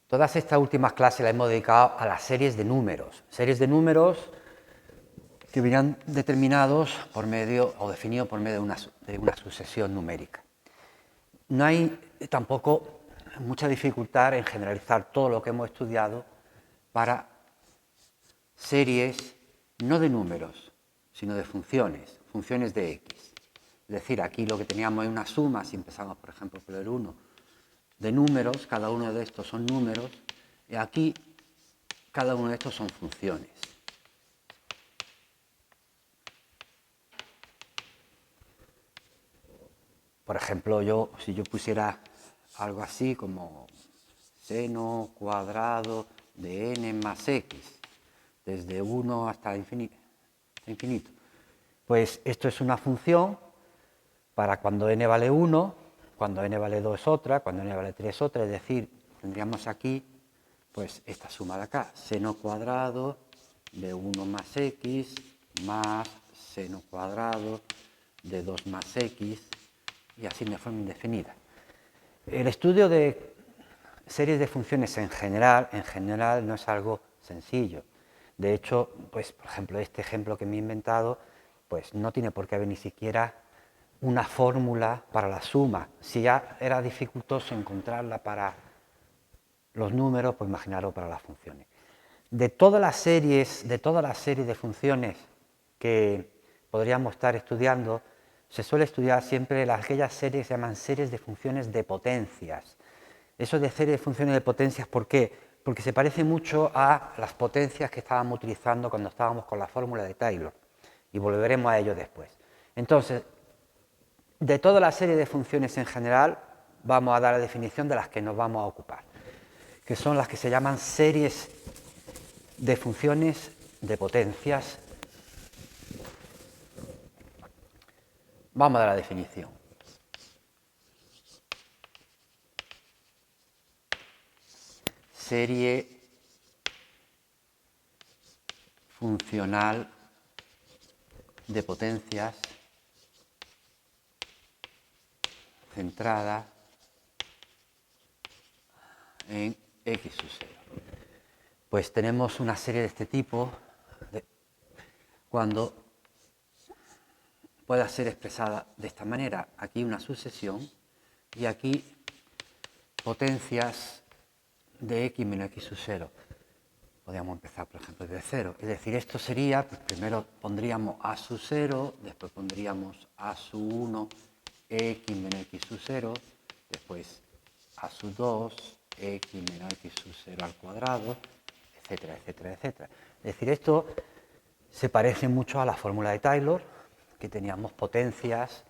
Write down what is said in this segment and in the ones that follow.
Todas estas últimas clases las hemos dedicado a las series de números que vienen determinados por medio o definidos por medio de una sucesión numérica. No hay tampoco mucha dificultad en generalizar todo lo que hemos estudiado para series no de números, sino de funciones de x. Es decir, aquí lo que teníamos es una suma, si empezamos por ejemplo por el 1, de números, cada uno de estos son números, y aquí cada uno de estos son funciones. Por ejemplo, si yo pusiera algo así como seno cuadrado de n más x, desde 1 hasta infinito, pues esto es una función para cuando n vale 1, cuando n vale 2 es otra, cuando n vale 3 es otra, es decir, tendríamos aquí pues esta suma de acá, seno cuadrado de 1 más x más seno cuadrado de 2 más x, y así de forma indefinida. El estudio de series de funciones en general no es algo sencillo. De hecho, pues, por ejemplo, este ejemplo que me he inventado, pues no tiene por qué haber ni siquiera una fórmula para la suma. Si ya era dificultoso encontrarla para los números, pues imaginaros para las funciones. De todas las series de funciones que podríamos estar estudiando, se suele estudiar siempre aquellas series que se llaman series de funciones de potencias. Eso de series de funciones de potencias, ¿por qué? Porque se parece mucho a las potencias que estábamos utilizando cuando estábamos con la fórmula de Taylor, y volveremos a ello después. Entonces, de toda la serie de funciones en general, vamos a dar la definición de las que nos vamos a ocupar, que son las que se llaman series de funciones de potencias. Vamos a dar la definición. Serie funcional de potencias centrada en x sub 0. Pues tenemos una serie de este tipo cuando pueda ser expresada de esta manera. Aquí una sucesión y aquí potencias de x menos x sub 0. Podríamos empezar, por ejemplo, desde 0. Es decir, esto sería, pues primero pondríamos a sub 0, después pondríamos a sub 1, x menos x sub 0, después a sub 2, x menos x sub 0 al cuadrado, etcétera, etcétera, etcétera. Es decir, esto se parece mucho a la fórmula de Taylor, que teníamos potencias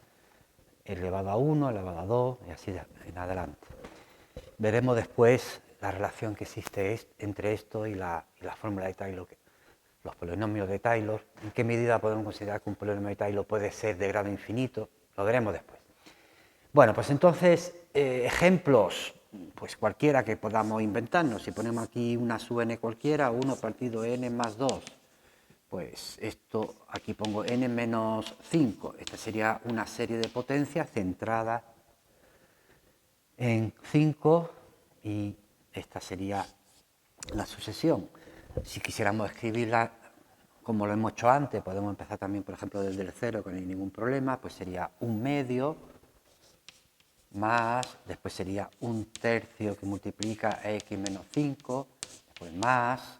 elevado a 1, elevado a 2, y así en adelante. Veremos después la relación que existe entre esto y la fórmula de Taylor, los polinomios de Taylor, en qué medida podemos considerar que un polinomio de Taylor puede ser de grado infinito, lo veremos después. Bueno, pues entonces, ejemplos, pues cualquiera que podamos inventarnos. Si ponemos aquí una sub n cualquiera, 1 partido n más 2, pues esto, aquí pongo n menos 5, esta sería una serie de potencias centrada en 5 y esta sería la sucesión. Si quisiéramos escribirla como lo hemos hecho antes, podemos empezar también, por ejemplo, desde el 0, que no hay ningún problema, pues sería 1/2 más, después sería 1/3 que multiplica x menos 5, después más,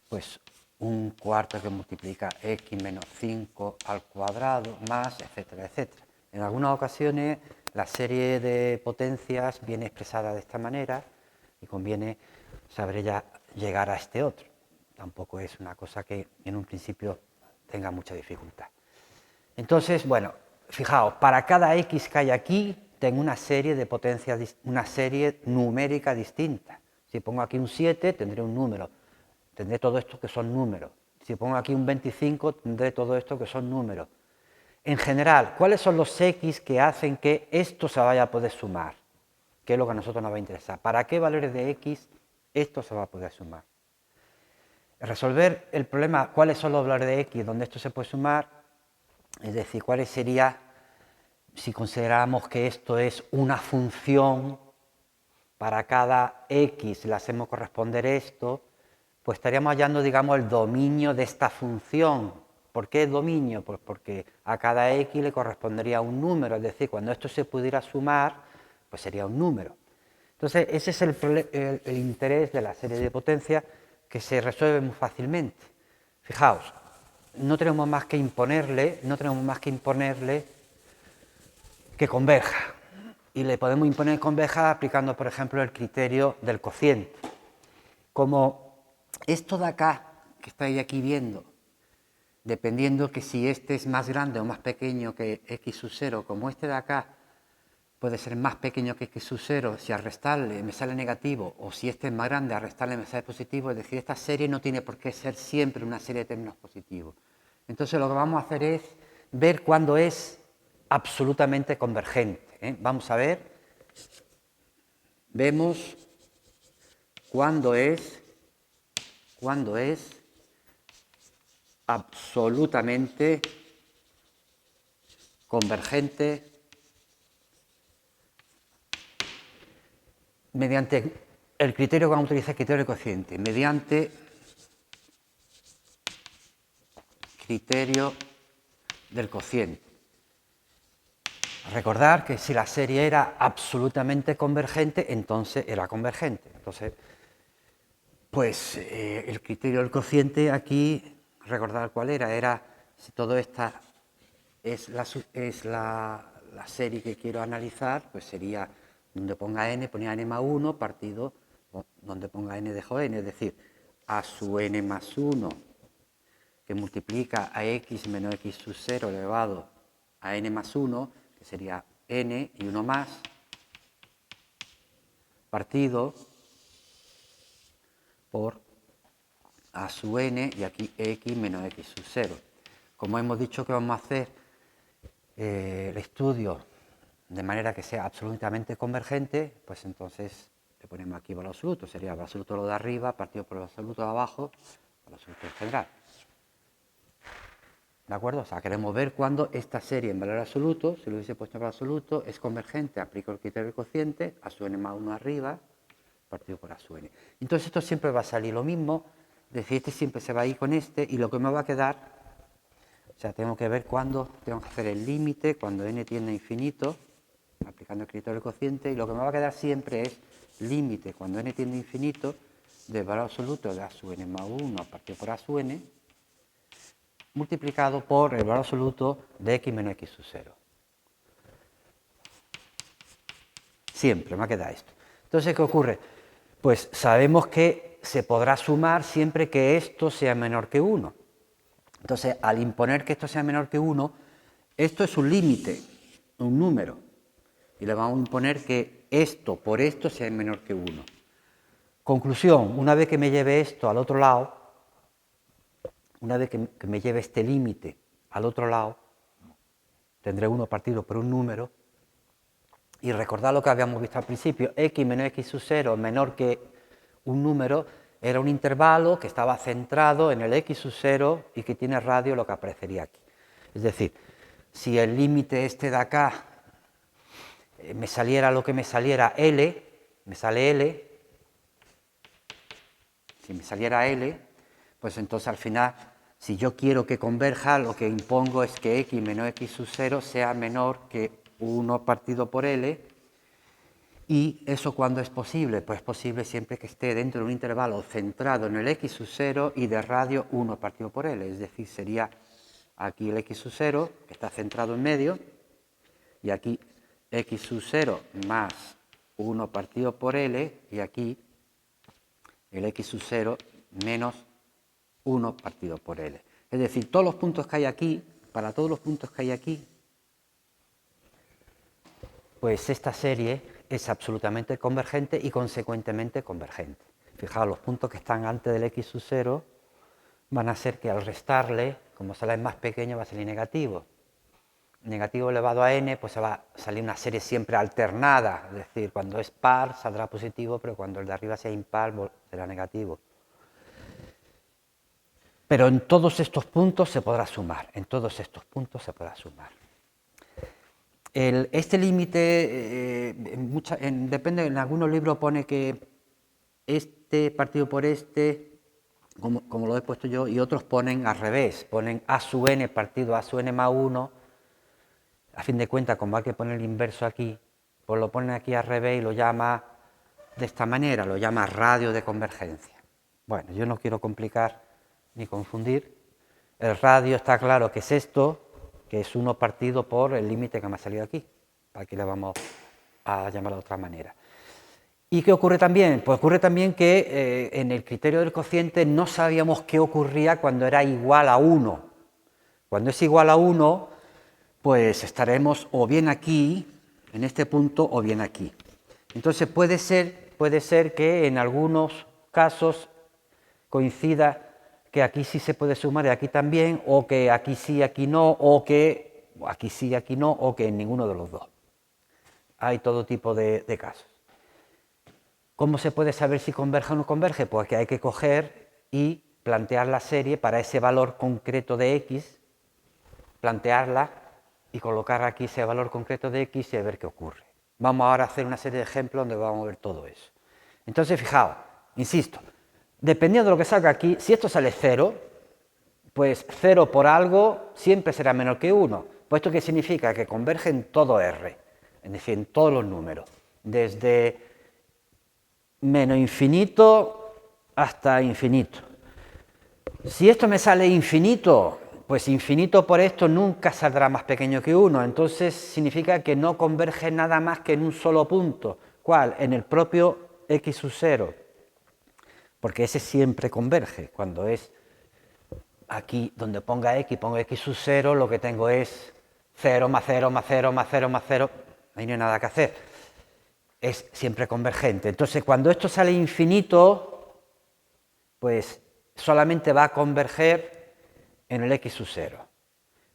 pues 1/4 que multiplica x menos 5 al cuadrado, más, etcétera, etcétera. En algunas ocasiones la serie de potencias viene expresada de esta manera y conviene saber ya llegar a este otro. Tampoco es una cosa que en un principio tenga mucha dificultad. Entonces, bueno, fijaos, para cada x que hay aquí tengo una serie de potencias, una serie numérica distinta. Si pongo aquí un 7, tendré un número. Tendré todo esto que son números. Si pongo aquí un 25, tendré todo esto que son números. En general, ¿cuáles son los x que hacen que esto se vaya a poder sumar? Que es lo que a nosotros nos va a interesar. ¿Para qué valores de x esto se va a poder sumar? Resolver el problema, ¿cuáles son los valores de x donde esto se puede sumar? Es decir, ¿cuál sería, si consideramos que esto es una función para cada x le hacemos corresponder esto, pues estaríamos hallando, digamos, el dominio de esta función. ¿Por qué dominio? Pues porque a cada x le correspondería un número, es decir, cuando esto se pudiera sumar, pues sería un número. Entonces, ese es el interés de la serie de potencia, que se resuelve muy fácilmente. Fijaos, no tenemos más que imponerle que converja. Y le podemos imponer converja aplicando, por ejemplo, el criterio del cociente. Como esto de acá, que estáis aquí viendo, dependiendo que si este es más grande o más pequeño que x sub 0, como este de acá puede ser más pequeño que x sub 0, si al restarle me sale negativo, o si este es más grande, al restarle me sale positivo, es decir, esta serie no tiene por qué ser siempre una serie de términos positivos. Entonces lo que vamos a hacer es ver cuándo es absolutamente convergente, ¿eh? Vamos a ver, vemos cuándo es absolutamente convergente mediante el criterio que vamos a utilizar, el criterio del cociente, mediante criterio del cociente. Recordar que si la serie era absolutamente convergente, entonces era convergente. Entonces, pues el criterio del cociente aquí, recordar cuál era si todo esta es la serie que quiero analizar, pues sería donde ponga n, ponía n más 1, partido donde ponga n dejo n, es decir, a sub n más 1, que multiplica a x menos x sub 0 elevado a n más 1, que sería n y 1 más, partido por a sub n y aquí x menos x sub 0. Como hemos dicho que vamos a hacer el estudio de manera que sea absolutamente convergente, pues entonces le ponemos aquí valor absoluto, sería valor absoluto lo de arriba partido por el valor absoluto de abajo, valor absoluto en general. ¿De acuerdo? O sea, queremos ver cuándo esta serie en valor absoluto, si lo hubiese puesto en valor absoluto, es convergente, aplico el criterio del cociente, a sub n más 1 arriba, partido por a sub n. Entonces esto siempre va a salir lo mismo, es decir, este siempre se va a ir con este, y lo que me va a quedar, o sea, tengo que ver cuándo tengo que hacer el límite, cuando n tiende a infinito, aplicando el criterio del cociente, y lo que me va a quedar siempre es límite, cuando n tiende a infinito, del valor absoluto de a sub n más 1 partido por a sub n, multiplicado por el valor absoluto de x menos x sub 0. Siempre me queda esto. Entonces, ¿qué ocurre? Pues sabemos que se podrá sumar siempre que esto sea menor que 1. Entonces, al imponer que esto sea menor que 1, esto es un límite, un número. Y le vamos a imponer que esto por esto sea menor que 1. Conclusión, una vez que me lleve esto al otro lado, una vez que me lleve este límite al otro lado, tendré 1 partido por un número, y recordad lo que habíamos visto al principio, x menos x sub 0 menor que un número, era un intervalo que estaba centrado en el x sub 0 y que tiene radio lo que aparecería aquí. Es decir, si el límite este de acá me saliera lo que me saliera L, me sale L, si me saliera L, pues entonces al final, si yo quiero que converja, lo que impongo es que x menos x sub 0 sea menor que 1 partido por L, y eso ¿cuándo es posible? Pues es posible siempre que esté dentro de un intervalo centrado en el x sub 0 y de radio 1 partido por L, es decir, sería aquí el x sub 0, que está centrado en medio, y aquí x sub 0 más 1 partido por L, y aquí el x sub 0 menos 1 partido por L. Es decir, todos los puntos que hay aquí, para todos los puntos que hay aquí, pues esta serie es absolutamente convergente y consecuentemente convergente. Fijaos, los puntos que están antes del x sub 0 van a ser que al restarle, como sale más pequeño, va a salir negativo. Negativo elevado a n, pues se va a salir una serie siempre alternada, es decir, cuando es par saldrá positivo, pero cuando el de arriba sea impar será negativo. Pero en todos estos puntos se podrá sumar, en todos estos puntos se podrá sumar. Este límite, depende, en algunos libros pone que este partido por este, como lo he puesto yo, y otros ponen al revés, ponen a sub n partido a sub n más 1, a fin de cuentas, como hay que poner el inverso aquí, pues lo ponen aquí al revés y lo llama de esta manera, lo llama radio de convergencia. Bueno, yo no quiero complicar ni confundir. El radio está claro que es esto, que es 1 partido por el límite que me ha salido aquí. Aquí le vamos a llamar de otra manera. ¿Y qué ocurre también? Pues ocurre también que en el criterio del cociente no sabíamos qué ocurría cuando era igual a 1. Cuando es igual a 1, pues estaremos o bien aquí, en este punto, o bien aquí. Entonces puede ser que en algunos casos coincida que aquí sí se puede sumar y aquí también, o que aquí sí, aquí no, o que aquí sí, aquí no, o que en ninguno de los dos. Hay todo tipo de casos. ¿Cómo se puede saber si converge o no converge? Pues que hay que coger y plantear la serie para ese valor concreto de x, plantearla y colocar aquí ese valor concreto de x y a ver qué ocurre. Vamos ahora a hacer una serie de ejemplos donde vamos a ver todo eso. Entonces, fijaos, insisto, dependiendo de lo que salga aquí, si esto sale 0, pues 0 por algo siempre será menor que 1. Pues esto qué significa que converge en todo R, es decir, en todos los números, desde menos infinito hasta infinito. Si esto me sale infinito, pues infinito por esto nunca saldrá más pequeño que 1, entonces significa que no converge nada más que en un solo punto. ¿Cuál? En el propio x sub 0, porque ese siempre converge. Cuando es aquí donde ponga x, pongo x sub 0, lo que tengo es 0 más 0 más 0 más 0 más 0, ahí no hay nada que hacer. Es siempre convergente. Entonces, cuando esto sale infinito, pues solamente va a converger en el x sub 0.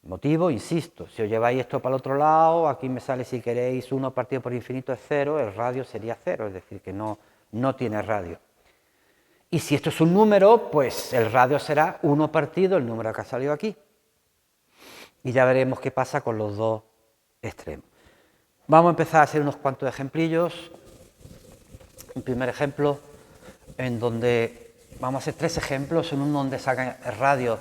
Motivo, insisto, si os lleváis esto para el otro lado, aquí me sale, si queréis, 1 partido por infinito es 0, el radio sería 0, es decir, que no tiene radio. Y si esto es un número, pues el radio será 1 partido el número que ha salido aquí. Y ya veremos qué pasa con los dos extremos. Vamos a empezar a hacer unos cuantos ejemplillos. Un primer ejemplo en donde vamos a hacer 3 ejemplos, en uno donde salga el radio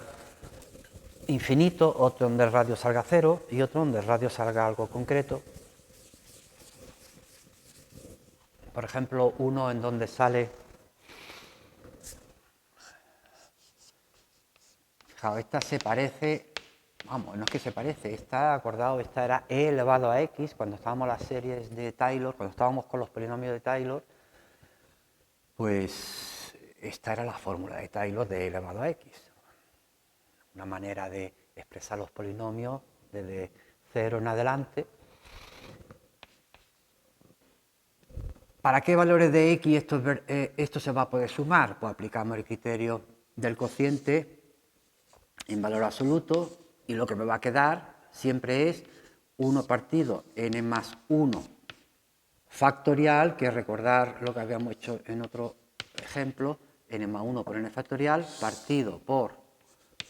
infinito, otro donde el radio salga 0 y otro donde el radio salga algo concreto. Por ejemplo, uno en donde sale... Fijaos, esta se parece... Vamos, no es que se parece, esta, acordado, esta era e elevado a x, cuando estábamos en las series de Taylor, cuando estábamos con los polinomios de Taylor, pues esta era la fórmula de Taylor de e elevado a x. Una manera de expresar los polinomios desde 0 en adelante. ¿Para qué valores de x esto se va a poder sumar? Pues aplicamos el criterio del cociente en valor absoluto y lo que me va a quedar siempre es 1 partido n más 1 factorial, que recordar lo que habíamos hecho en otro ejemplo, n más 1 por n factorial, partido por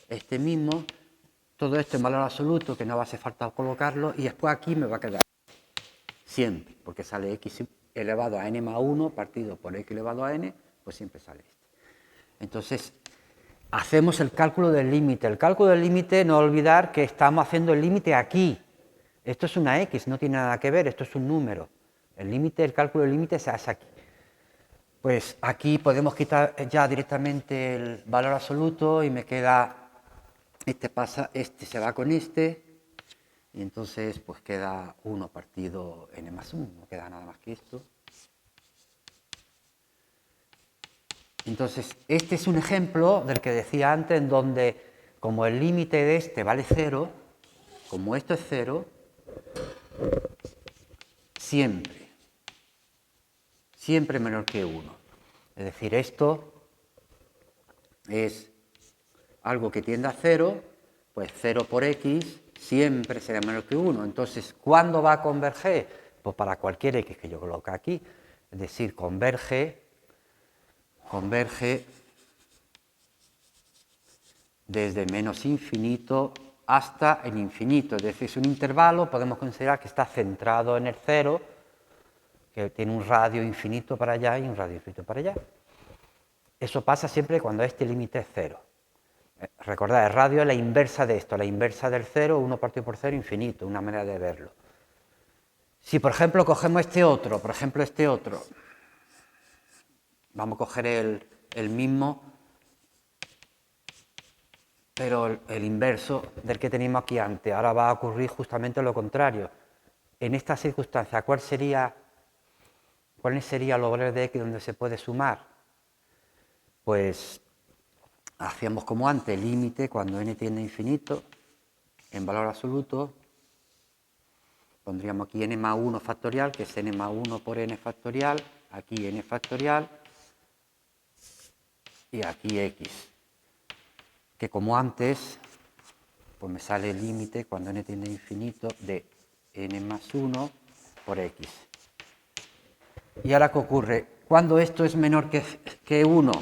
este mismo, todo esto en valor absoluto, que no va a hacer falta colocarlo, y después aquí me va a quedar siempre, porque sale x elevado a n más 1 partido por x elevado a n, pues siempre sale este. Entonces, hacemos el cálculo del límite. El cálculo del límite, no olvidar que estamos haciendo el límite aquí. Esto es una x, no tiene nada que ver, esto es un número. El cálculo del límite se hace aquí. Pues aquí podemos quitar ya directamente el valor absoluto y me queda, este se va con este, y entonces pues queda 1 partido n más 1, no queda nada más que esto. Entonces, este es un ejemplo del que decía antes, en donde, como el límite de este vale 0, como esto es 0, siempre menor que 1. Es decir, esto es algo que tiende a 0, pues 0 por x siempre será menor que 1. Entonces, ¿cuándo va a converger? Pues para cualquier x que yo coloque aquí. Es decir, converge desde menos infinito hasta el infinito. Es decir, es un intervalo, podemos considerar que está centrado en el cero, que tiene un radio infinito para allá y un radio infinito para allá. Eso pasa siempre cuando este límite es cero. Recordad, el radio es la inversa de esto, la inversa del cero, 1 partido por cero, infinito, una manera de verlo. Si, por ejemplo, cogemos este otro, vamos a coger el mismo, pero el inverso del que teníamos aquí antes. Ahora va a ocurrir justamente lo contrario. En esta circunstancia, ¿cuáles serían los valores de x donde se puede sumar? Pues hacíamos como antes, límite cuando n tiende a infinito, en valor absoluto, pondríamos aquí n más 1 factorial, que es n más 1 por n factorial, aquí n factorial, y aquí x. Que como antes, pues me sale el límite cuando n tiende a infinito de n más 1 por x. ¿Y ahora qué ocurre? ¿Cuándo esto es menor que 1?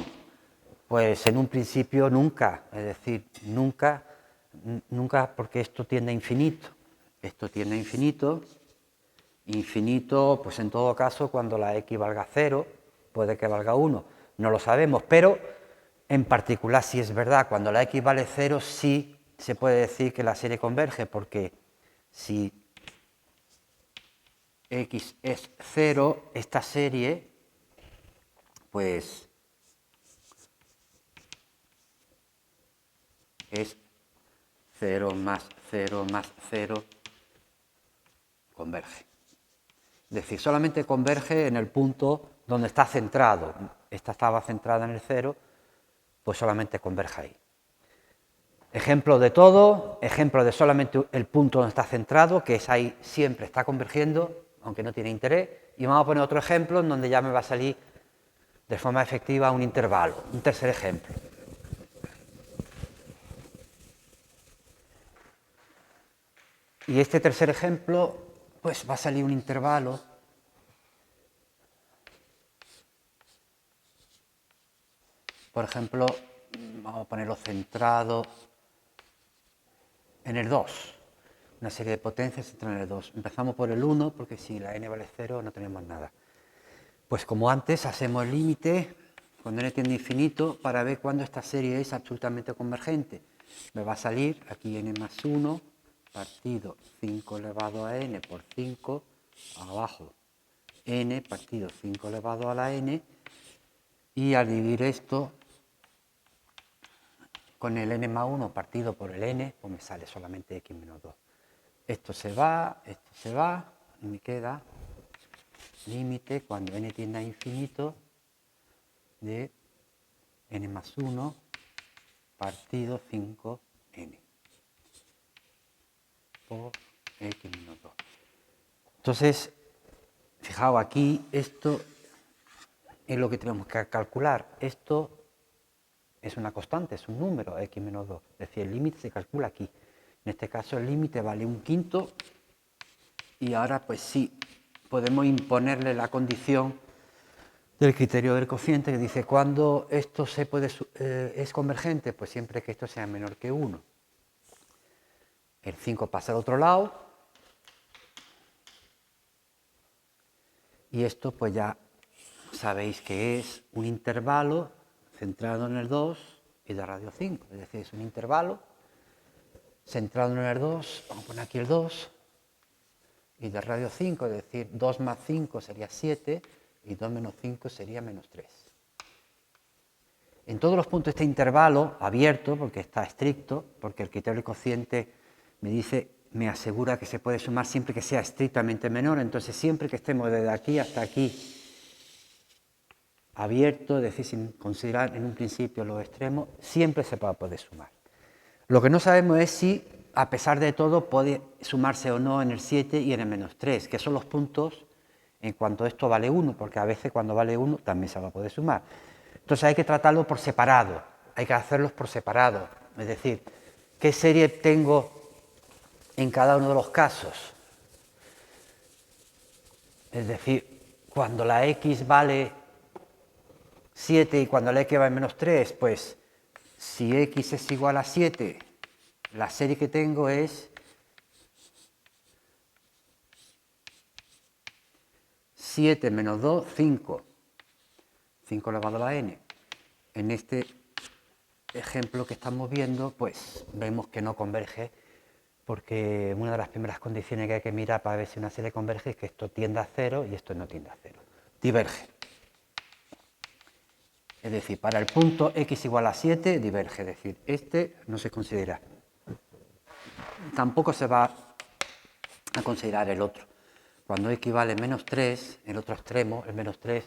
Pues en un principio nunca, es decir, nunca porque esto tiende a infinito. Esto tiende a infinito, infinito, pues en todo caso cuando la x valga 0, puede que valga 1, no lo sabemos, pero en particular si es verdad, cuando la x vale 0 sí se puede decir que la serie converge, porque si x es 0, esta serie, pues es 0 más 0 más 0, converge. Es decir, solamente converge en el punto donde está centrado. Esta estaba centrada en el 0, pues solamente converge ahí. Ejemplo de todo, ejemplo de solamente el punto donde está centrado, que es ahí, siempre está convergiendo, aunque no tiene interés. Y vamos a poner otro ejemplo en donde ya me va a salir de forma efectiva un intervalo, un tercer ejemplo. Y este tercer ejemplo, pues va a salir un intervalo por ejemplo, vamos a ponerlo centrado en el 2, una serie de potencias centrada en el 2. Empezamos por el 1, porque si la n vale 0 no tenemos nada. Pues como antes, hacemos el límite cuando n tiende a infinito para ver cuándo esta serie es absolutamente convergente. Me va a salir aquí n más 1 partido 5 elevado a n por 5, abajo n partido 5 elevado a la n, y al dividir esto con el n más 1 partido por el n, pues me sale solamente x menos 2. Esto se va, y me queda límite cuando n tiende a infinito de n más 1 partido 5n por x menos 2. Entonces, fijaos aquí, esto es lo que tenemos que calcular. Esto es una constante, es un número, x menos 2. Es decir, el límite se calcula aquí. En este caso el límite vale 1/5 y ahora pues sí, podemos imponerle la condición del criterio del cociente que dice ¿cuándo esto es convergente? Pues siempre que esto sea menor que 1. El 5 pasa al otro lado y esto pues ya sabéis que es un intervalo centrado en el 2 y de radio 5, es decir, es un intervalo centrado en el 2, vamos a poner aquí el 2, y de radio 5, es decir, 2 más 5 sería 7, y 2 menos 5 sería menos 3. En todos los puntos de este intervalo, abierto, porque está estricto, porque el criterio del cociente me asegura que se puede sumar siempre que sea estrictamente menor, entonces siempre que estemos desde aquí hasta aquí abierto, es decir, sin considerar en un principio los extremos, siempre se va a poder sumar. Lo que no sabemos es si, a pesar de todo, puede sumarse o no en el 7 y en el menos 3, que son los puntos en cuanto esto vale 1, porque a veces cuando vale 1 también se va a poder sumar. Entonces hay que tratarlo por separado, hay que hacerlos por separado, es decir, ¿qué serie tengo en cada uno de los casos? Es decir, cuando la x vale 7 y cuando la x vale menos 3, pues si x es igual a 7 la serie que tengo es 7 menos 2, 5. 5 elevado a la n. En este ejemplo que estamos viendo, pues vemos que no converge, porque una de las primeras condiciones que hay que mirar para ver si una serie converge es que esto tienda a 0 y esto no tiende a 0. Diverge. Es decir, para el punto x igual a 7, diverge. Es decir, este no se considera. Tampoco se va a considerar el otro. Cuando x vale menos 3, el otro extremo, el menos 3,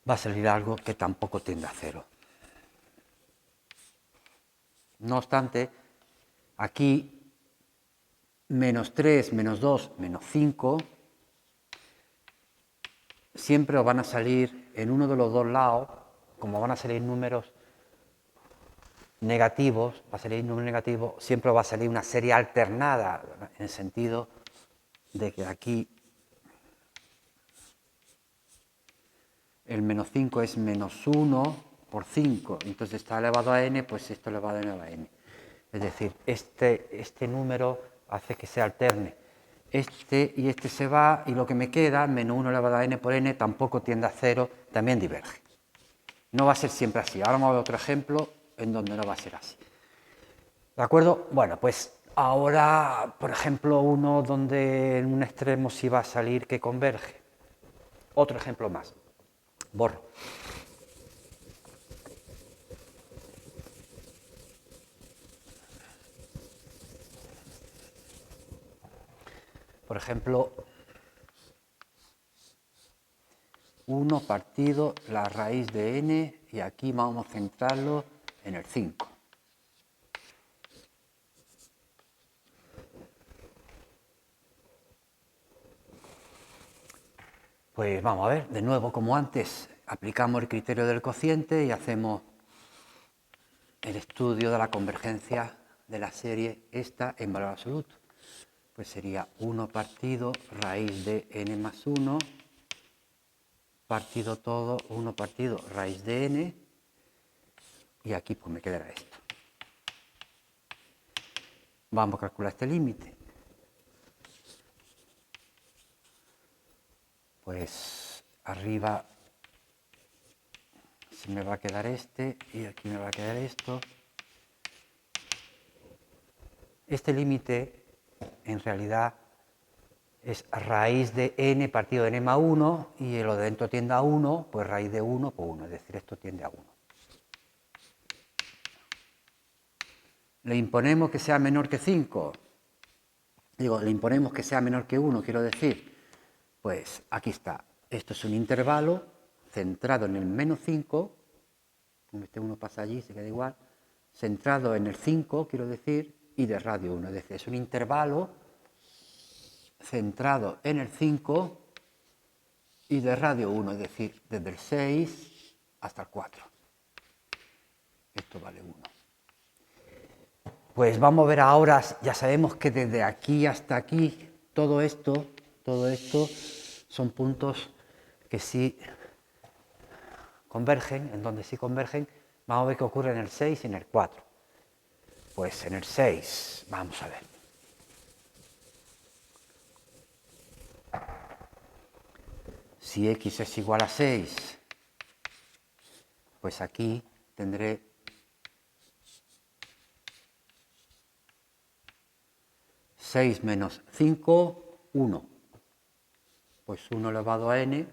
va a salir algo que tampoco tiende a 0. No obstante, aquí menos 3, menos 2, menos 5, siempre os van a salir en uno de los dos lados, como van a salir números negativos, siempre va a salir una serie alternada, en el sentido de que aquí el menos 5 es menos 1 por 5, entonces está elevado a n, pues esto elevado a n. Es decir, este número hace que se alterne. Este y este se va, y lo que me queda, menos 1 elevado a n por n, tampoco tiende a 0, también diverge. No va a ser siempre así. Ahora vamos a ver otro ejemplo en donde no va a ser así. ¿De acuerdo? Bueno, pues ahora, por ejemplo, uno donde en un extremo sí va a salir que converge. Otro ejemplo más. Borro. Por ejemplo, 1 partido la raíz de n, y aquí vamos a centrarlo en el 5. Pues vamos a ver, de nuevo, como antes, aplicamos el criterio del cociente y hacemos el estudio de la convergencia de la serie esta en valor absoluto. Pues sería 1 partido raíz de n más 1 partido todo 1 partido raíz de n, y aquí pues me quedará esto. Vamos a calcular este límite. Pues arriba se me va a quedar este y aquí me va a quedar esto. Este límite en realidad es raíz de n partido de n más 1, y lo de dentro tiende a 1, pues raíz de 1 por 1, es decir, esto tiende a 1. Le imponemos que sea menor que 5. Digo, le imponemos que sea menor que 1, quiero decir. Pues aquí está. Esto es un intervalo centrado en el menos 5. Como este 1 pasa allí, se queda igual. Centrado en el 5, quiero decir, y de radio 1. Es decir, es un intervalo centrado en el 5 y de radio 1, es decir, desde el 6 hasta el 4. Esto vale 1. Pues vamos a ver ahora, ya sabemos que desde aquí hasta aquí, todo esto son puntos que sí convergen, en donde sí convergen. Vamos a ver qué ocurre en el 6 y en el 4. Pues en el 6, vamos a ver. Si x es igual a 6, pues aquí tendré 6 menos 5, 1. Pues 1 elevado a n,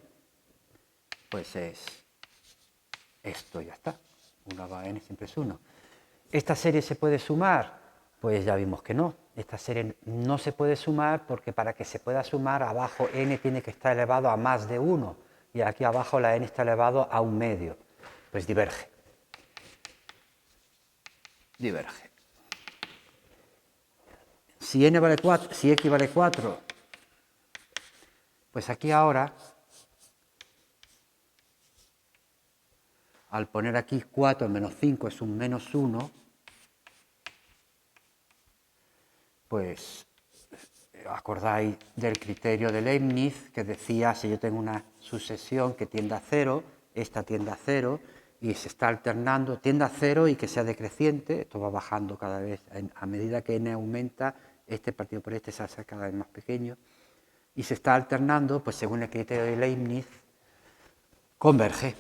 pues es esto, ya está. 1 elevado a n siempre es 1. ¿Esta serie se puede sumar? Pues ya vimos que no. Esta serie no se puede sumar porque para que se pueda sumar, abajo n tiene que estar elevado a más de 1. Y aquí abajo la n está elevado a 1/2. Pues diverge. Diverge. Si n vale 4, si x vale 4, pues aquí ahora, al poner aquí 4 menos 5 es un menos 1, pues acordáis del criterio de Leibniz, que decía, si yo tengo una sucesión que tiende a 0, esta tiende a 0, y se está alternando, tiende a 0 y que sea decreciente, esto va bajando cada vez, a medida que n aumenta, este partido por este se hace cada vez más pequeño, y se está alternando, pues según el criterio de Leibniz, converge.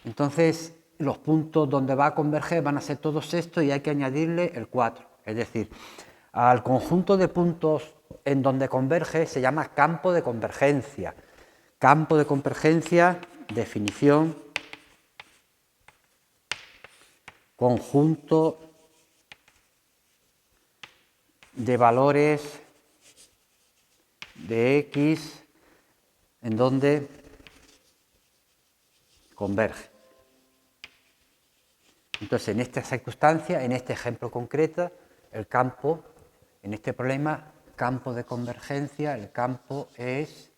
Entonces, los puntos donde va a converger van a ser todos estos y hay que añadirle el 4. Es decir, al conjunto de puntos en donde converge se llama campo de convergencia. Campo de convergencia, definición, conjunto de valores de X en donde converge. Entonces, en esta circunstancia, en este ejemplo concreto, el campo, en este problema, campo de convergencia, el campo es,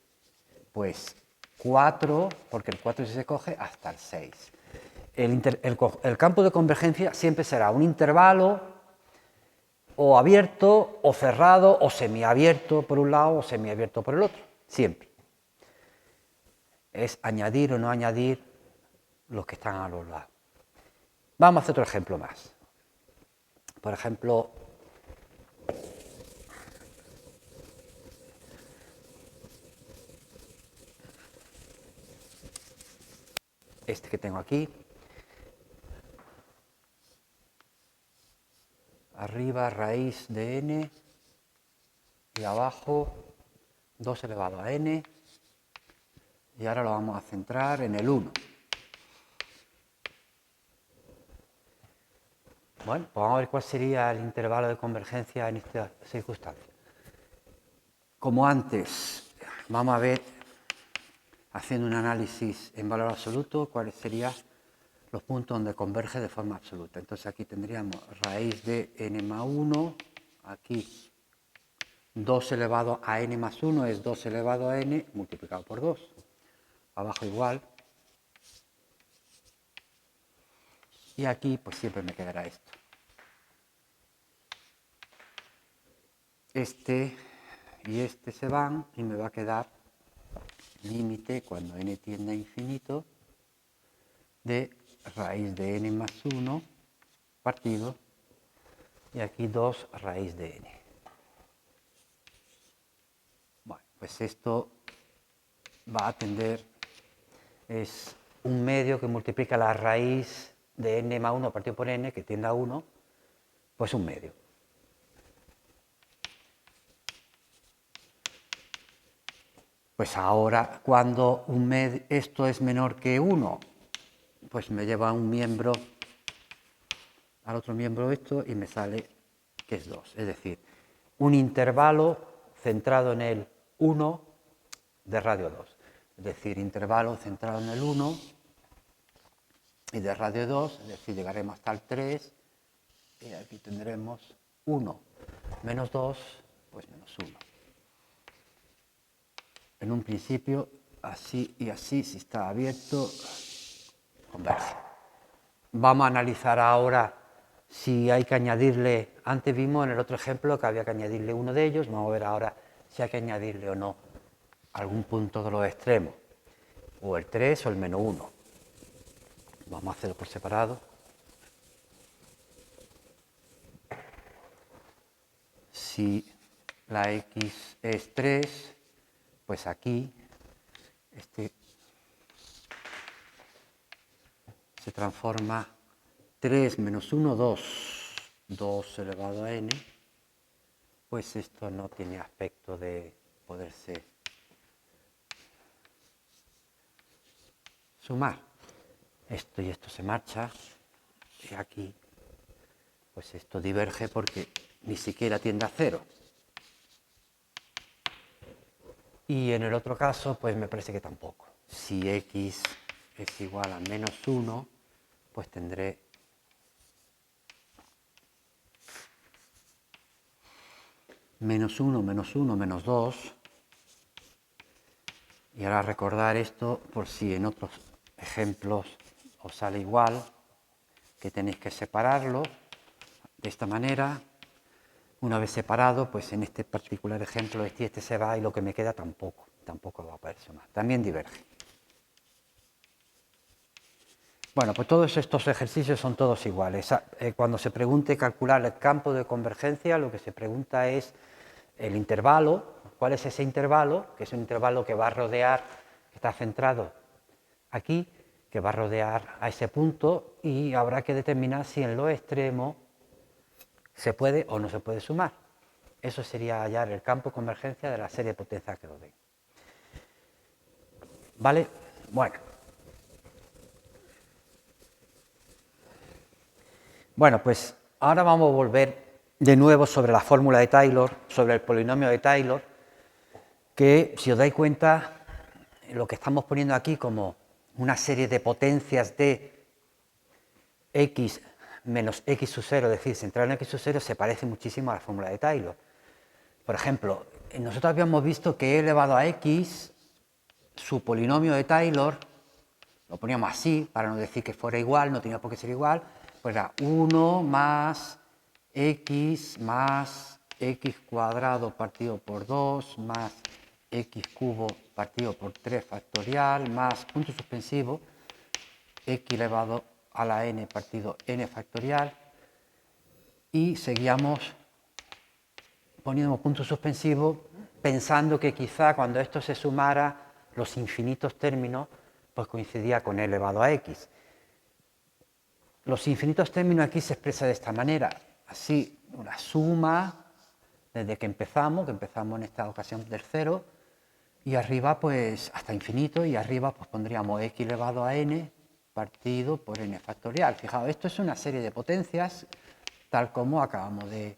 pues, 4, porque el 4 se coge hasta el 6. El campo de convergencia siempre será un intervalo o abierto, o cerrado, o semiabierto por un lado, o semiabierto por el otro, siempre. Es añadir o no añadir los que están a los lados. Vamos a hacer otro ejemplo más. Por ejemplo, este que tengo aquí. Arriba raíz de n y abajo 2 elevado a n. Y ahora lo vamos a centrar en el 1. Bueno, pues vamos a ver cuál sería el intervalo de convergencia en esta circunstancia. Como antes, vamos a ver, haciendo un análisis en valor absoluto, cuáles serían los puntos donde converge de forma absoluta. Entonces aquí tendríamos raíz de n más 1, aquí 2 elevado a n más 1 es 2 elevado a n multiplicado por 2. Abajo igual. Y aquí pues siempre me quedará esto. Este y este se van y me va a quedar límite cuando n tiende a infinito de raíz de n más 1 partido y aquí 2 raíz de n. Bueno, pues esto va a tender, es un medio que multiplica la raíz de n más 1 partido por n, que tiende a 1, pues un medio. Pues ahora, cuando esto es menor que 1, pues me lleva a un miembro, al otro miembro esto, y me sale que es 2. Es decir, un intervalo centrado en el 1 de radio 2. Es decir, intervalo centrado en el 1 y de radio 2, es decir, llegaremos hasta el 3, y aquí tendremos 1 menos 2, pues menos 1. En un principio, así y así, si está abierto, converge. Vamos a analizar ahora si hay que añadirle, antes vimos en el otro ejemplo que había que añadirle uno de ellos, vamos a ver ahora si hay que añadirle o no algún punto de los extremos, o el 3 o el menos 1. Vamos a hacerlo por separado. Si la x es 3, pues aquí este se transforma 3 menos 1, 2. 2 elevado a n, pues esto no tiene aspecto de poderse sumar. Esto y esto se marcha, y aquí, pues esto diverge porque ni siquiera tiende a 0. Y en el otro caso, pues me parece que tampoco. Si x es igual a menos 1, pues tendré menos 1, menos 1, menos 2. Y ahora recordar esto por si en otros ejemplos os sale igual, que tenéis que separarlo de esta manera. Una vez separado, pues en este particular ejemplo este se va y lo que me queda tampoco va a poder sumar. También diverge. Bueno, pues todos estos ejercicios son todos iguales. Cuando se pregunte calcular el campo de convergencia, lo que se pregunta es el intervalo, cuál es ese intervalo, que es un intervalo que va a rodear, que está centrado aquí, que va a rodear a ese punto, y habrá que determinar si en los extremos se puede o no se puede sumar. Eso sería hallar el campo de convergencia de la serie de potencias que lo den. ¿Vale? Bueno, pues ahora vamos a volver de nuevo sobre la fórmula de Taylor, sobre el polinomio de Taylor, que si os dais cuenta, lo que estamos poniendo aquí como una serie de potencias de x menos x sub 0, es decir, centrado en x sub 0, se parece muchísimo a la fórmula de Taylor. Por ejemplo, nosotros habíamos visto que e elevado a x, su polinomio de Taylor, lo poníamos así, para no decir que fuera igual, no tenía por qué ser igual, pues era 1 más x cuadrado partido por 2 más x cubo partido por 3 factorial más punto suspensivo x elevado a la n partido n factorial, y seguíamos poniendo punto suspensivo pensando que quizá cuando esto se sumara los infinitos términos pues coincidía con e elevado a x. Los infinitos términos aquí se expresan de esta manera, así, una suma desde que empezamos en esta ocasión del 0, y arriba pues hasta infinito, y arriba pues pondríamos x elevado a n partido por n factorial. Fijaos, esto es una serie de potencias tal como acabamos de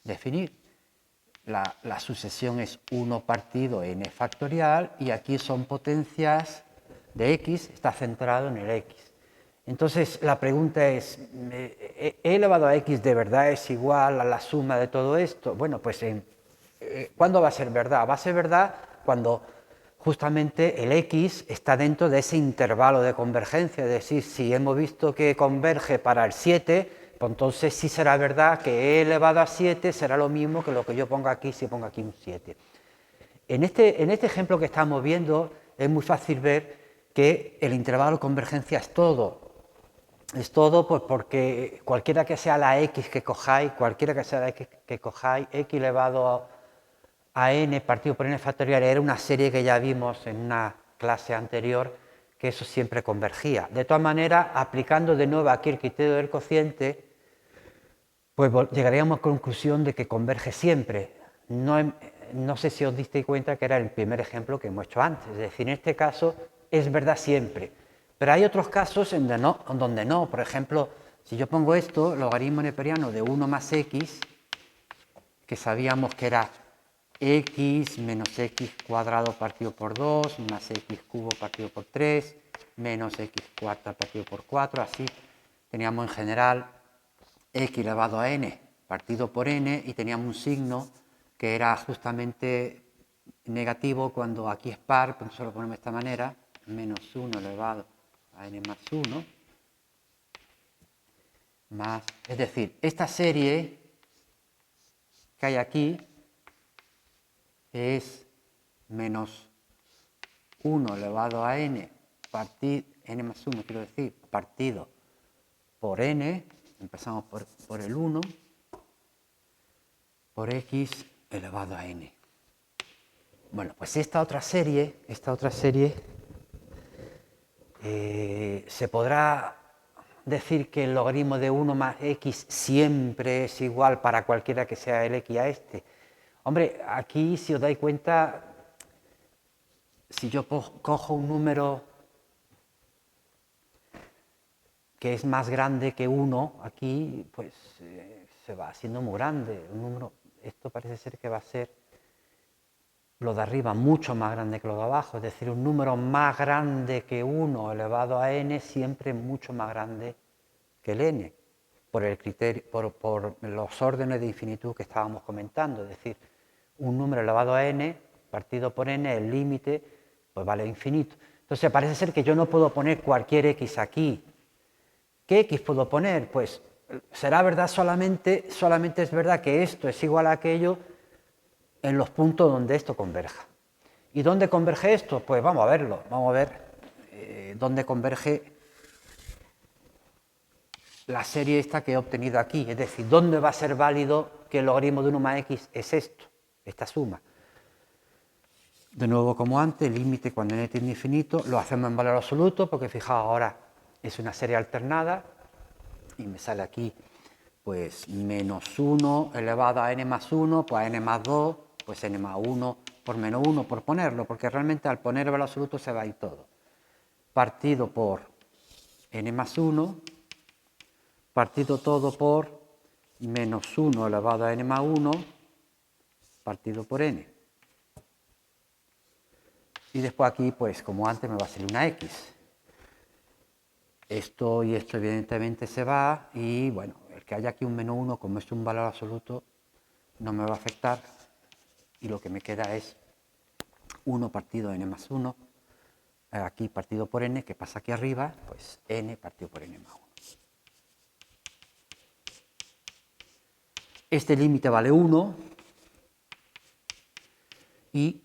definir. La sucesión es 1 partido n factorial, y aquí son potencias de x, está centrado en el x. Entonces la pregunta es, ¿e elevado a x de verdad es igual a la suma de todo esto? Bueno, pues ¿cuándo va a ser verdad? Va a ser verdad cuando justamente el x está dentro de ese intervalo de convergencia, es decir, si hemos visto que converge para el 7, pues entonces sí será verdad que e elevado a 7 será lo mismo que lo que yo ponga aquí si pongo aquí un 7. En este ejemplo que estamos viendo es muy fácil ver que el intervalo de convergencia es todo. Es todo pues porque cualquiera que sea la x que cojáis, x elevado a n partido por n factorial era una serie que ya vimos en una clase anterior, que eso siempre convergía. De todas maneras, aplicando de nuevo aquí el criterio del cociente, pues llegaríamos a la conclusión de que converge siempre. No sé si os disteis cuenta que era el primer ejemplo que hemos hecho antes, es decir, en este caso es verdad siempre. Pero hay otros casos en donde no. Por ejemplo, si yo pongo esto, logaritmo neperiano de 1 más x, que sabíamos que era x menos x cuadrado partido por 2 más x cubo partido por 3 menos x cuarta partido por 4, así teníamos en general x elevado a n partido por n, y teníamos un signo que era justamente negativo cuando aquí es par, pues nosotros lo ponemos de esta manera, menos 1 elevado a n más 1, más, es decir, esta serie que hay aquí es menos 1 elevado a n, n más 1, quiero decir, partido por n, empezamos por el 1, por x elevado a n. Bueno, pues esta otra serie se podrá decir que el logaritmo de 1 más x siempre es igual para cualquiera que sea el x a este. Hombre, aquí si os dais cuenta, si yo cojo un número que es más grande que 1, aquí pues se va haciendo muy grande. Un número, esto parece ser que va a ser lo de arriba mucho más grande que lo de abajo, es decir, un número más grande que 1 elevado a n siempre mucho más grande que el n, por el criterio, por los órdenes de infinitud que estábamos comentando, es decir, un número elevado a n partido por n, el límite pues vale infinito. Entonces parece ser que yo no puedo poner cualquier x aquí. ¿Qué x puedo poner? Pues será verdad solamente es verdad que esto es igual a aquello en los puntos donde esto converja. ¿Y dónde converge esto? Pues vamos a verlo, vamos a ver dónde converge la serie esta que he obtenido aquí. Es decir, ¿dónde va a ser válido que el logaritmo de 1 más x es esto, esta suma? De nuevo, como antes, límite cuando n tiende a infinito, lo hacemos en valor absoluto, porque fijaos, ahora es una serie alternada, y me sale aquí, pues, menos 1 elevado a n más 1, pues a n más 2, pues n más 1 por menos 1, por ponerlo, porque realmente al poner el valor absoluto se va a ir todo. Partido por n más 1, partido todo por menos 1 elevado a n más 1, partido por n. Y después aquí, pues como antes, me va a salir una x. Esto y esto evidentemente se va y, bueno, el que haya aquí un menos 1, como es un valor absoluto, no me va a afectar. Y lo que me queda es 1 partido n más 1, aquí partido por n, que pasa aquí arriba, pues n partido por n más 1. Este límite vale 1 y,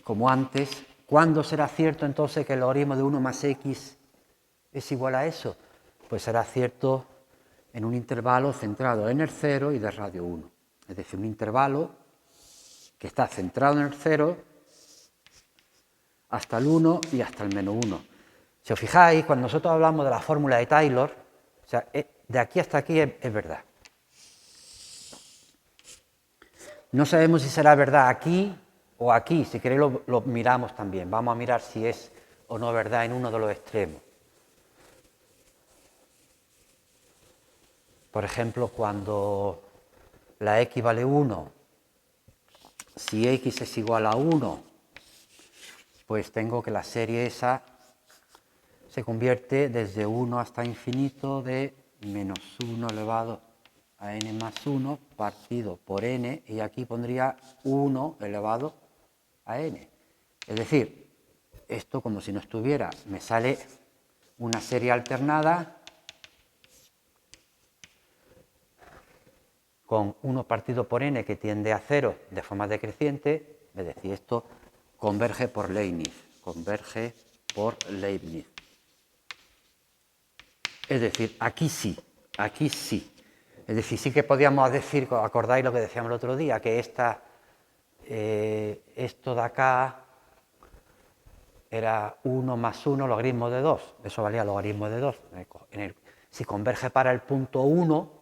como antes, ¿cuándo será cierto entonces que el logaritmo de 1 más x es igual a eso? Pues será cierto en un intervalo centrado en el 0 y de radio 1. Es decir, un intervalo que está centrado en el 0 hasta el 1 y hasta el menos 1. Si os fijáis, cuando nosotros hablamos de la fórmula de Taylor, o sea, de aquí hasta aquí es verdad. No sabemos si será verdad aquí o aquí, si queréis lo miramos también. Vamos a mirar si es o no verdad en uno de los extremos. Por ejemplo, cuando la x vale 1, si x es igual a 1, pues tengo que la serie esa se convierte desde 1 hasta infinito de menos 1 elevado a n más 1 partido por n, y aquí pondría 1 elevado a n. Es decir, esto como si no estuviera, me sale una serie alternada con 1 partido por n que tiende a 0 de forma decreciente, es decir, esto converge por Leibniz, converge por Leibniz. Es decir, aquí sí, aquí sí. Es decir, sí que podíamos decir, acordáis lo que decíamos el otro día, que esto de acá era 1 más 1 logaritmo de 2, eso valía logaritmo de 2. Si converge para el punto 1,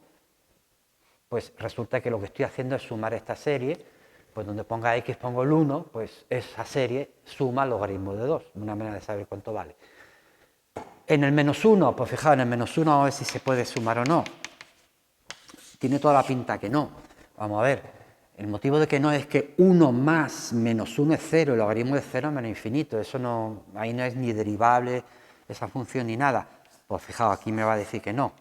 pues resulta que lo que estoy haciendo es sumar esta serie, pues donde ponga x pongo el 1, pues esa serie suma logaritmo de 2, una manera de saber cuánto vale. En el menos 1, pues fijaos, en el menos 1 a ver si se puede sumar o no. Tiene toda la pinta que no. Vamos a ver, el motivo de que no es que 1 más menos 1 es 0, el logaritmo de 0 es menos infinito, eso no, ahí no es ni derivable esa función ni nada. Pues fijaos, aquí me va a decir que no.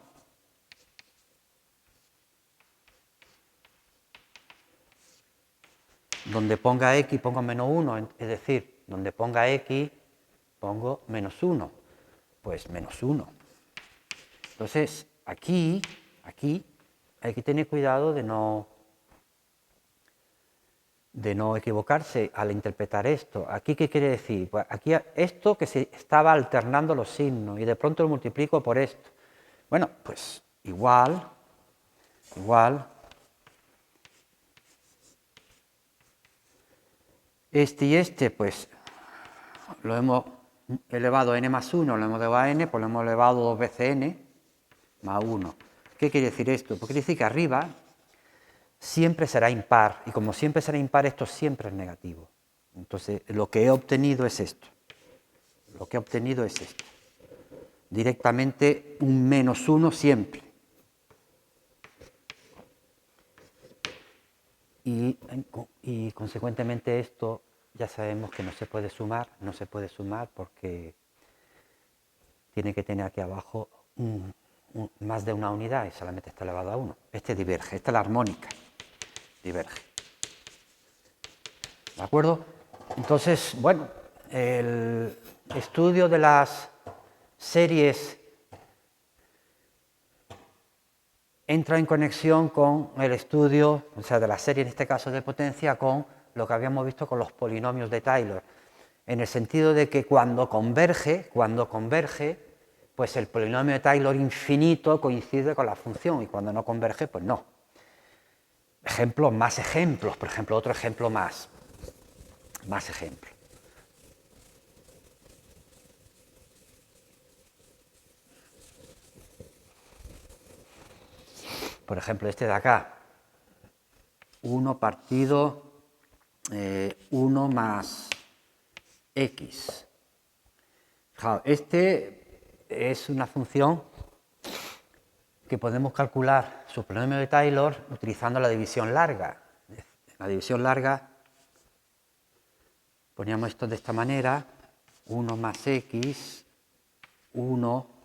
Donde ponga x pongo menos 1, es decir, donde ponga x pongo menos 1, pues menos 1. Entonces, aquí hay que tener cuidado de no equivocarse al interpretar esto. ¿Aquí qué quiere decir? Pues aquí esto que se estaba alternando los signos y de pronto lo multiplico por esto. Bueno, pues igual, este y este, pues lo hemos elevado a n más 1, lo hemos elevado a n, pues lo hemos elevado 2 veces n más 1. ¿Qué quiere decir esto? Pues quiere decir que arriba siempre será impar, y como siempre será impar, esto siempre es negativo. Entonces, lo que he obtenido es esto. Lo que he obtenido es esto. Directamente un menos 1 siempre. Y consecuentemente esto ya sabemos que no se puede sumar porque tiene que tener aquí abajo más de una unidad y solamente está elevado a 1. Este diverge, esta es la armónica. Diverge. ¿De acuerdo? Entonces, bueno, el estudio de las series entra en conexión con el estudio, o sea, de la serie en este caso de potencia, con lo que habíamos visto con los polinomios de Taylor, en el sentido de que cuando converge, pues el polinomio de Taylor infinito coincide con la función y cuando no converge, pues no. Ejemplos, más ejemplos, por ejemplo, otro ejemplo más ejemplo. Por ejemplo, este de acá, 1 partido 1 más x. Fijaos, este es una función que podemos calcular su polinomio de Taylor utilizando la división larga. En la división larga poníamos esto de esta manera, 1 más x, 1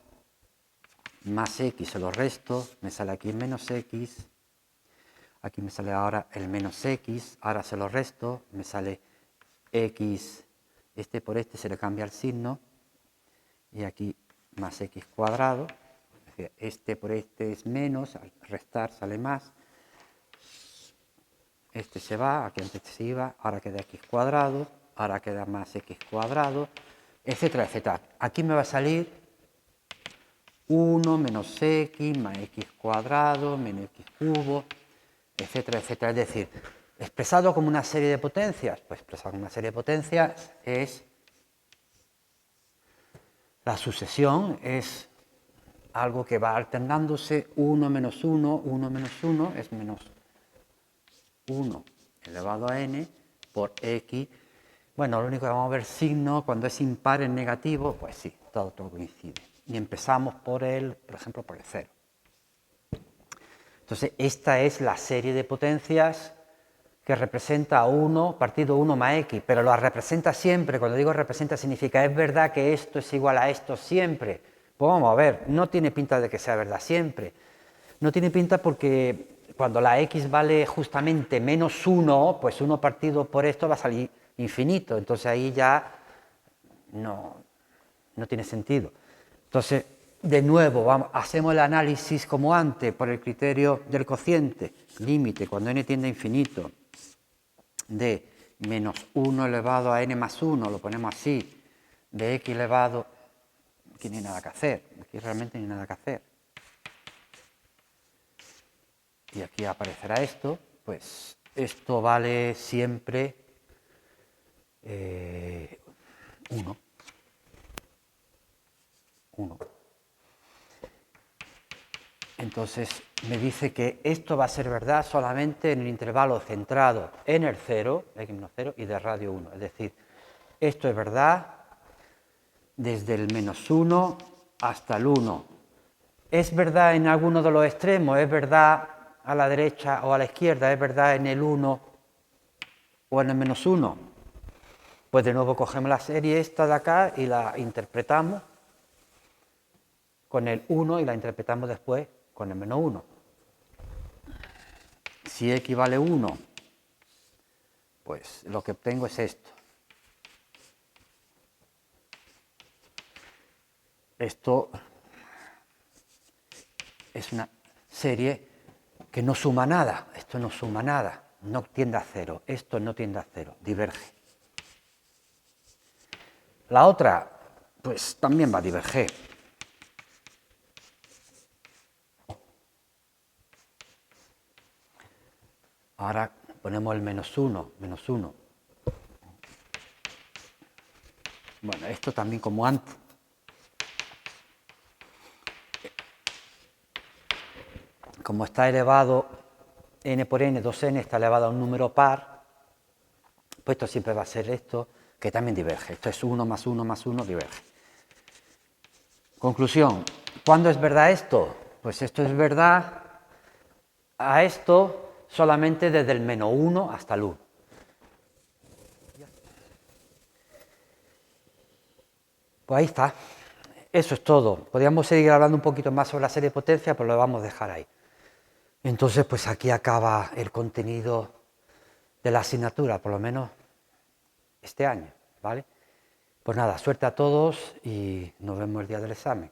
más x, se lo resto, me sale aquí menos x, aquí me sale ahora el menos x, ahora se lo resto, me sale x, este por este se le cambia el signo, y aquí más x cuadrado, este por este es menos, al restar sale más, este se va, aquí antes se iba, ahora queda x cuadrado, ahora queda más x cuadrado, etcétera, etcétera. Aquí me va a salir 1 menos x más x cuadrado menos x cubo, etcétera, etcétera. Es decir, expresado como una serie de potencias, pues expresado como una serie de potencias es la sucesión, es algo que va alternándose, 1 menos 1, 1 menos 1 es menos 1 elevado a n por x. Bueno, lo único que vamos a ver signo, cuando es impar en negativo, pues sí, todo coincide. Y empezamos por ejemplo, por el 0. Entonces, esta es la serie de potencias que representa 1 partido 1 más x, pero lo representa siempre. Cuando digo representa significa, es verdad que esto es igual a esto siempre. Pues vamos a ver, no tiene pinta de que sea verdad siempre. No tiene pinta porque cuando la x vale justamente menos 1, pues 1 partido por esto va a salir infinito. Entonces ahí ya no tiene sentido. Entonces, de nuevo, hacemos el análisis como antes, por el criterio del cociente, límite, cuando n tiende a infinito, de menos 1 elevado a n más 1, lo ponemos así, de x elevado, aquí no hay nada que hacer, aquí realmente no hay nada que hacer. Y aquí aparecerá esto, pues esto vale siempre 1. 1. Entonces me dice que esto va a ser verdad solamente en el intervalo centrado en el 0, x-0, y de radio 1. Es decir, esto es verdad desde el menos 1 hasta el 1. ¿Es verdad en alguno de los extremos? ¿Es verdad a la derecha o a la izquierda? ¿Es verdad en el 1 o en el menos 1? Pues de nuevo cogemos la serie esta de acá y la interpretamos con el 1 y la interpretamos después con el menos 1. Si x vale 1, pues lo que obtengo es esto. Esto es una serie que no suma nada. Esto no suma nada, no tiende a 0. Esto no tiende a 0, diverge. La otra, pues también va a diverger. Ahora ponemos el menos 1, menos 1. Bueno, esto también como antes. Como está elevado n por n, 2n está elevado a un número par, pues esto siempre va a ser esto, que también diverge. Esto es 1 más 1 más 1, diverge. Conclusión, ¿cuándo es verdad esto? Pues esto es verdad a esto solamente desde el menos 1 hasta el 1. Pues ahí está. Eso es todo. Podríamos seguir hablando un poquito más sobre la serie de potencia, pero lo vamos a dejar ahí. Entonces, pues aquí acaba el contenido de la asignatura, por lo menos este año, ¿vale? Pues nada, suerte a todos y nos vemos el día del examen.